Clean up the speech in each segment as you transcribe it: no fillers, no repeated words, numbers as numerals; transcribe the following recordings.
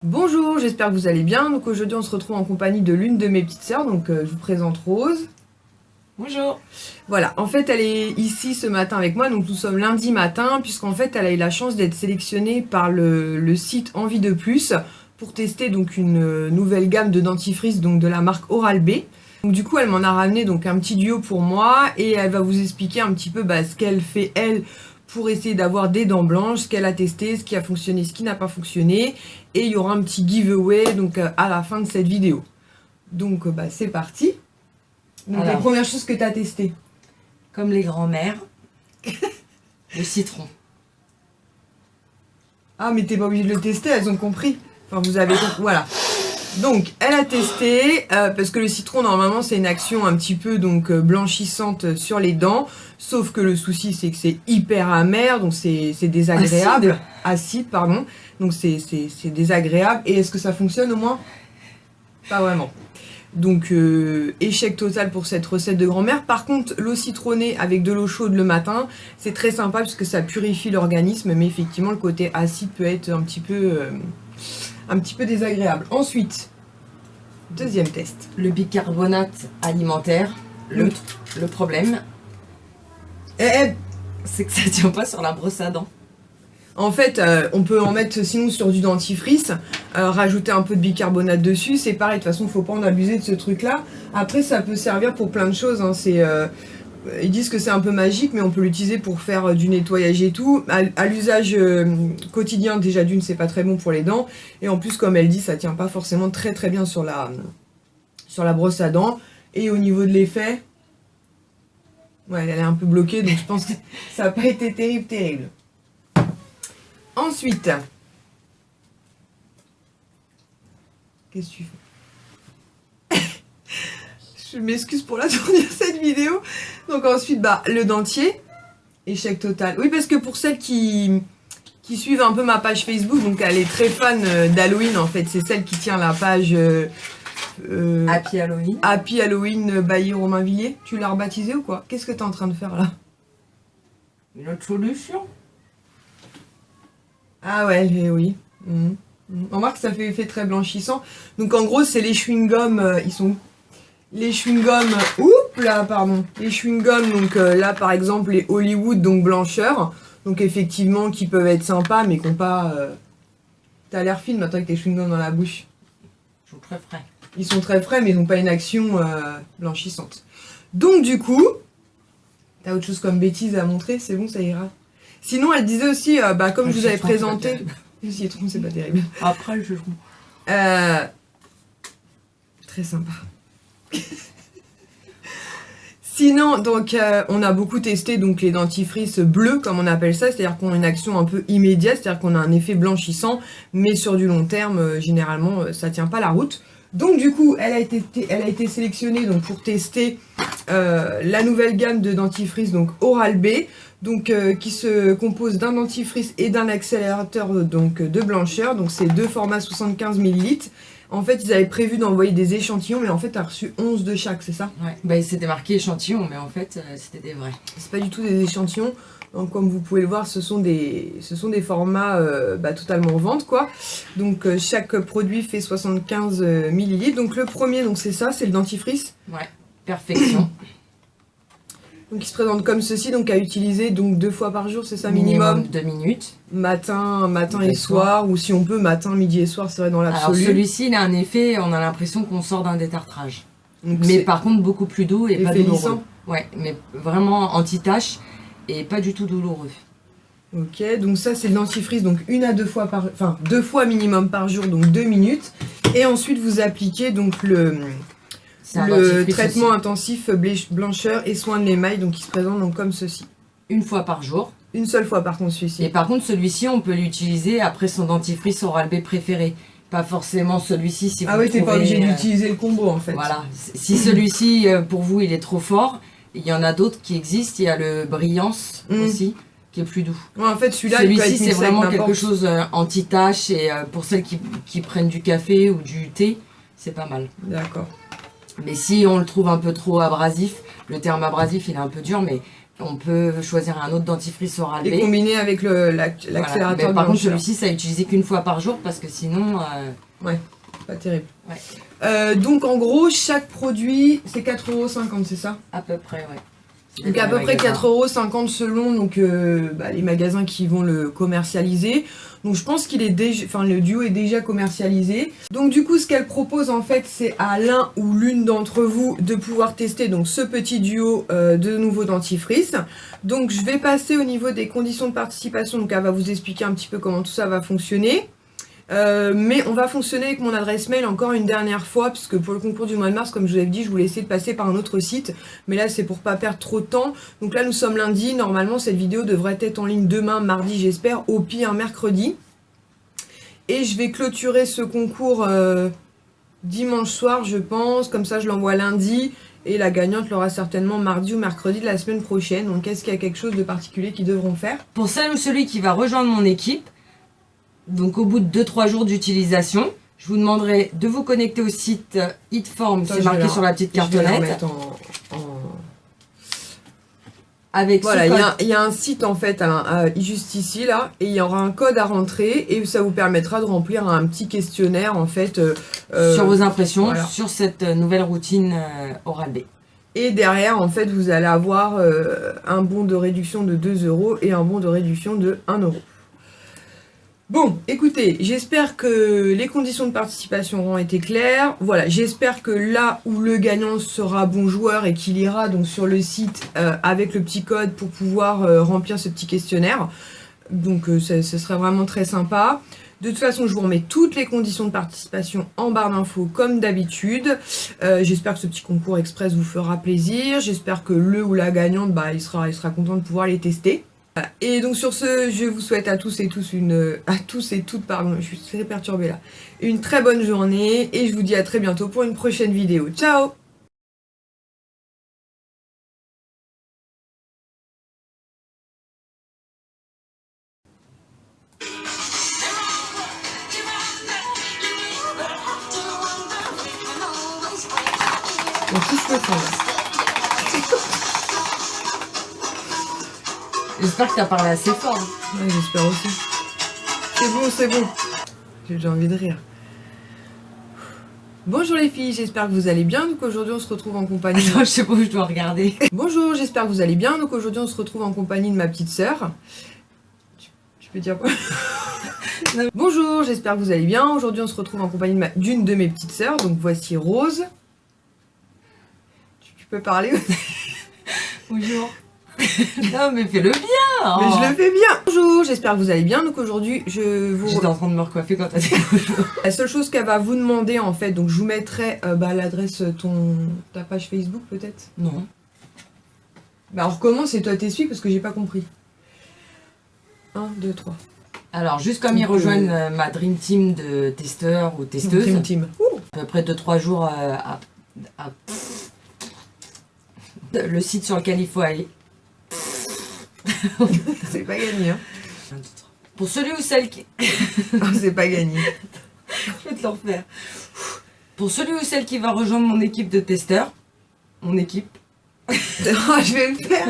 Bonjour, j'espère que vous allez bien. Donc aujourd'hui on se retrouve en compagnie de l'une de mes petites sœurs, donc je vous présente Rose. Bonjour. Voilà, en fait elle est ici ce matin avec moi, donc nous sommes lundi matin, puisqu'en fait elle a eu la chance d'être sélectionnée par le site Envie de Plus pour tester donc une nouvelle gamme de dentifrice donc de la marque Oral-B. Donc du coup elle m'en a ramené donc un petit duo pour moi et elle va vous expliquer un petit peu ce qu'elle fait elle pour essayer d'avoir des dents blanches, ce qu'elle a testé, ce qui a fonctionné, ce qui n'a pas fonctionné. Et il y aura un petit giveaway donc, à la fin de cette vidéo. Donc c'est parti. Donc Alors, les premières choses que tu as testées. comme les grands-mères, le citron. Ah mais t'es pas obligé de le tester, elles ont compris. Enfin vous avez compris, voilà. Donc elle a testé, parce que le citron normalement c'est une action un petit peu donc blanchissante sur les dents. Sauf que le souci c'est que c'est hyper amer, donc c'est désagréable. Acide, pardon. Donc c'est désagréable. Et est-ce que ça fonctionne au moins? Pas vraiment. Donc échec total pour cette recette de grand-mère. Par contre l'eau citronnée avec de l'eau chaude le matin, c'est très sympa parce que ça purifie l'organisme. Mais effectivement le côté acide peut être un petit peu désagréable. Ensuite, deuxième test. Le bicarbonate alimentaire. Le problème, c'est que ça tient pas sur la brosse à dents. En fait, on peut en mettre sinon sur du dentifrice, rajouter un peu de bicarbonate dessus, c'est pareil, de toute façon faut pas en abuser de ce truc là. Après ça peut servir pour plein de choses, hein. Ils disent que c'est un peu magique mais on peut l'utiliser pour faire du nettoyage et tout. À l'usage quotidien déjà d'une c'est pas très bon pour les dents et en plus comme elle dit ça tient pas forcément très très bien sur la brosse à dents. Et au niveau de l'effet, ouais elle est un peu bloquée donc je pense que ça n'a pas été terrible. Ensuite, qu'est-ce que tu fais? Je m'excuse pour la tournure de cette vidéo. Donc ensuite, le dentier, échec total. Oui, parce que pour celles qui suivent un peu ma page Facebook, donc elle est très fan d'Halloween en fait. C'est celle qui tient la page Happy Halloween. Happy Halloween by Romain Villiers. Tu l'as rebaptisé ou quoi? Qu'est-ce que tu es en train de faire là? Une autre solution. Ah ouais, oui. On remarque que ça fait effet très blanchissant. Donc en gros, c'est les chewing-gums, ils sont... Les chewing-gums... Oups là, pardon. Les chewing-gums, donc là par exemple, les Hollywood, donc blancheurs. Donc effectivement, qui peuvent être sympas, mais qui n'ont pas... T'as l'air fine maintenant avec tes chewing-gums dans la bouche. Ils sont très frais. Ils sont très frais, mais ils n'ont pas une action blanchissante. Donc du coup... T'as autre chose comme bêtise à montrer? C'est bon, ça ira. Sinon, elle disait aussi, comme je vous avais présenté... Le citron, c'est pas terrible. Après, le jus. Très sympa. Sinon, donc, on a beaucoup testé donc, les dentifrices bleus, comme on appelle ça, c'est-à-dire qu'on a une action un peu immédiate, c'est-à-dire qu'on a un effet blanchissant, mais sur du long terme, généralement, ça tient pas la route. Donc du coup, elle a été sélectionnée donc, pour tester la nouvelle gamme de dentifrice, donc Oral-B, donc, qui se compose d'un dentifrice et d'un accélérateur donc, de blancheur. Donc c'est deux formats 75 ml. En fait, ils avaient prévu d'envoyer des échantillons, mais en fait, tu as reçu 11 de chaque, c'est ça? Ouais, c'était marqué échantillon, mais en fait, c'était des vrais. C'est pas du tout des échantillons. Donc, comme vous pouvez le voir, ce sont des formats totalement en vente, quoi. Donc, chaque produit fait 75 ml. Donc, le premier, donc c'est ça, c'est le dentifrice. Ouais, perfection. Donc, il se présente comme ceci, donc à utiliser donc 2 fois par jour, c'est ça, minimum 2 minutes. Matin et soir, ou si on peut, matin, midi et soir, c'est vrai dans l'absolu. Alors, celui-ci, il a un effet, on a l'impression qu'on sort d'un détartrage. Donc, mais par contre, beaucoup plus doux et pas douloureux. lissant. Ouais, mais vraiment anti-tache et pas du tout douloureux. Ok, donc ça c'est le dentifrice, donc 1 à 2 fois 2 fois minimum par jour, donc 2 minutes. Et ensuite vous appliquez donc le traitement aussi intensif blancheur et soin de l'émail, donc il se présente donc comme ceci. 1 fois par jour. Une seule fois par contre celui-ci. Et par contre celui-ci on peut l'utiliser après son dentifrice Oral-B préféré. Pas forcément celui-ci si vous oui, t'es pas obligé d'utiliser le combo en fait. Voilà, si celui-ci pour vous il est trop fort, il y en a d'autres qui existent, il y a le Brillance aussi, qui est plus doux. Ouais, en fait celui-ci c'est vraiment quelque chose anti-tache et pour celles qui prennent du café ou du thé, c'est pas mal. D'accord. Mais si on le trouve un peu trop abrasif, le terme abrasif il est un peu dur, mais On peut choisir un autre dentifrice Oral-B. Et combiné avec l'accélérateur. Voilà. Par contre, celui-ci, ça à utiliser qu'une fois par jour parce que sinon... Ouais, pas terrible. Ouais. Donc en gros, chaque produit, c'est 4,50 €, c'est ça? À peu près, ouais. Donc à peu près 4,50 € selon donc, les magasins qui vont le commercialiser. Donc je pense qu'il est déjà, enfin le duo est déjà commercialisé. Donc du coup ce qu'elle propose en fait c'est à l'un ou l'une d'entre vous de pouvoir tester donc ce petit duo de nouveaux dentifrices. Donc je vais passer au niveau des conditions de participation. Donc elle va vous expliquer un petit peu comment tout ça va fonctionner. Mais on va fonctionner avec mon adresse mail encore une dernière fois puisque pour le concours du mois de mars, comme je vous l'avais dit, je voulais essayer de passer par un autre site, mais là c'est pour pas perdre trop de temps. Donc là nous sommes lundi, normalement cette vidéo devrait être en ligne demain, mardi j'espère, au pire mercredi. Et je vais clôturer ce concours dimanche soir je pense, comme ça je l'envoie lundi et la gagnante l'aura certainement mardi ou mercredi de la semaine prochaine. Donc est-ce qu'il y a quelque chose de particulier qu'ils devront faire? Pour celle ou celui qui va rejoindre mon équipe, donc au bout de 2-3 jours d'utilisation, je vous demanderai de vous connecter au site Eatform, c'est marqué sur la petite cartonnette. Avec voilà, il y a un site en fait juste ici là, et il y aura un code à rentrer et ça vous permettra de remplir un petit questionnaire en fait. Sur vos impressions, voilà. Sur cette nouvelle routine Oral-B. Et derrière en fait vous allez avoir un bon de réduction de 2 € et un bon de réduction de 1 €. Bon, écoutez, j'espère que les conditions de participation auront été claires. Voilà, j'espère que là où le gagnant sera bon joueur et qu'il ira donc sur le site avec le petit code pour pouvoir remplir ce petit questionnaire. Donc ce serait vraiment très sympa. De toute façon, je vous remets toutes les conditions de participation en barre d'infos comme d'habitude. J'espère que ce petit concours express vous fera plaisir. J'espère que le ou la gagnante, il sera content de pouvoir les tester. Et donc sur ce, je vous souhaite à tous et toutes, pardon, je suis très perturbée là, une très bonne journée et je vous dis à très bientôt pour une prochaine vidéo. Ciao! On touche le fond là. J'espère que tu as parlé assez fort. Ouais, j'espère aussi. C'est bon. J'ai envie de rire. Bonjour les filles, j'espère que vous allez bien. Donc aujourd'hui on se retrouve en compagnie... Attends, je sais pas où je dois regarder. Bonjour, j'espère que vous allez bien. Donc aujourd'hui on se retrouve en compagnie de ma petite sœur. Tu peux dire quoi? Bonjour, j'espère que vous allez bien. Aujourd'hui on se retrouve en compagnie d'une de mes petites sœurs. Donc voici Rose. Tu peux parler? Bonjour. Non mais fais-le bien. Mais je le fais bien. Bonjour, j'espère que vous allez bien. Donc aujourd'hui J'étais en train de me recoiffer quand t'as dit bonjour. La seule chose qu'elle va vous demander en fait, donc je vous mettrai l'adresse ta page Facebook peut-être. Non. Bah on recommence et toi t'expliques parce que j'ai pas compris. 1, 2, 3. Alors juste comme ils rejoignent ma Dream Team de testeurs ou testeuses, Dream Team. à peu près 2-3 jours le site sur lequel il faut aller. C'est pas gagné, hein. Pour celui ou celle qui... C'est pas gagné. Je vais te le refaire. Pour celui ou celle qui va rejoindre mon équipe de testeurs, je vais le faire.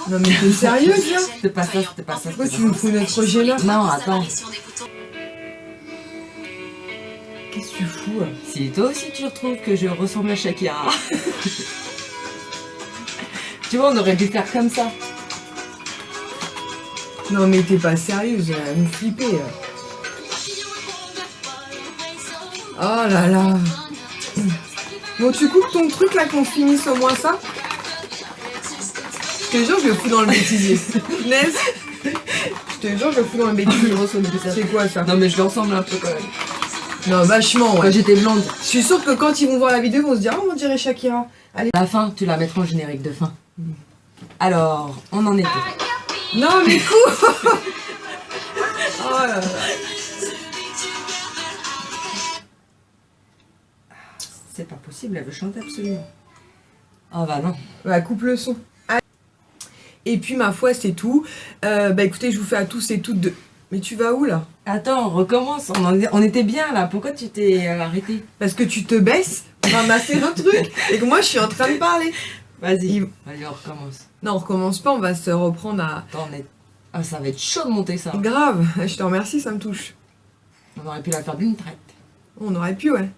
Non mais t'es sérieuse là? C'était pas ça. Pourquoi tu me fous notre gêne? Non, attends. Qu'est-ce que tu fous là? Si toi aussi tu retrouves que je ressemble à Shakira. Tu vois, on aurait dû faire comme ça. Non mais t'es pas sérieuse, elle va me flipper. Oh là là. Bon tu coupes ton truc là qu'on finisse au moins ça? Je te jure je le fous dans le bêtisier. Punaise. Je te jure je le fous dans le bêtisier. C'est quoi ça? Non mais je le ressemble un peu quand même. Non vachement ouais. Quand j'étais blonde. Je suis sûre que quand ils vont voir la vidéo ils vont se dire oh on dirait Shakira. Allez. À la fin, tu la mettras en générique de fin. Alors, on en était. Non mais coupe. Oh là là. C'est pas possible, elle veut chanter absolument. Ah bah non. Bah coupe le son. Et puis ma foi c'est tout. Écoutez je vous fais à tous et toutes de... Mais tu vas où là? Attends, on recommence, on était bien là, pourquoi tu t'es arrêté? Parce que tu te baisses pour ramasser le truc et que moi je suis en train de parler. Vas-y. Il- Allez, on recommence. Non, on recommence pas, on va se reprendre à... Attends, ah, ça va être chaud de monter ça. Grave, je te remercie, ça me touche. On aurait pu la faire d'une traite. On aurait pu, ouais.